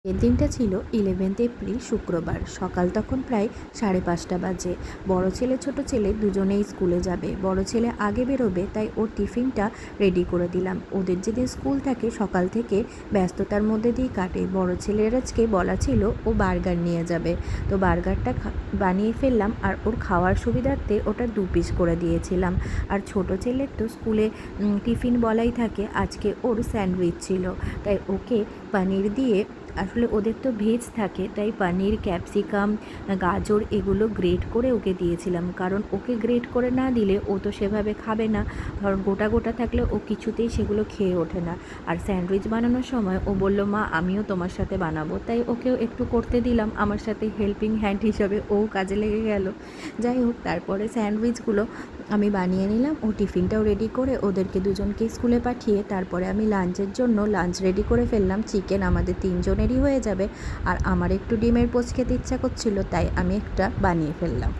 এর দিনটা ছিল 11th এপ্রিল শুক্রবার। সকাল তখন প্রায় 5:30 বাজে। বড় ছেলে ছোট ছেলে দুজনেই স্কুলে যাবে। বড় ছেলে আগে বেরোবে, তাই ওর টিফিনটা রেডি করে দিলাম। ওদের যেদিন স্কুল থাকে সকাল থেকে ব্যস্ততার মধ্যে দিয়ে কাটে। বড় ছেলের আজকে বলা ছিল ও বার্গার নিয়ে যাবে, তো বার্গারটা বানিয়ে ফেললাম আর ওর খাওয়ার সুবিধার্থে ওটা 2 পিস করে দিয়েছিলাম। আর ছোট ছেলের তো স্কুলে টিফিন বলাই থাকে, আজকে ওর স্যান্ডউইচ ছিল, তাই ওকে পনির দিয়ে, আসলে ওদের তো ভেজ থাকে, তাই পনির, ক্যাপসিকাম, গাজর এগুলো গ্রেট করে ওকে দিয়েছিলাম। কারণ ওকে গ্রেট করে না দিলে ও তো সেভাবে খাবে না, কারণ গোটা গোটা থাকলে ও কিছুতেই সেগুলো খেয়ে ওঠে না। আর স্যান্ডউইচ বানানোর সময় ও বলল, মা আমিও তোমার সাথে বানাবো, তাই ওকেও একটু করতে দিলাম আমার সাথে হেল্পিং হ্যান্ড হিসাবে, ও কাজে লেগে গেল। যাই হোক, তারপরে স্যান্ডউইচগুলো আমি বানিয়ে নিলাম। ও টিফিনটাও রেডি করে ওদেরকে দুজনকে স্কুলে পাঠিয়ে তারপরে আমি লাঞ্চের জন্য লাঞ্চ রেডি করে ফেললাম। চিকেন আমাদের 3 জনেরই হয়ে যাবে, আর আমার একটু ডিমের পোচ খেতে ইচ্ছা করছিল, তাই আমি একটা বানিয়ে ফেললাম।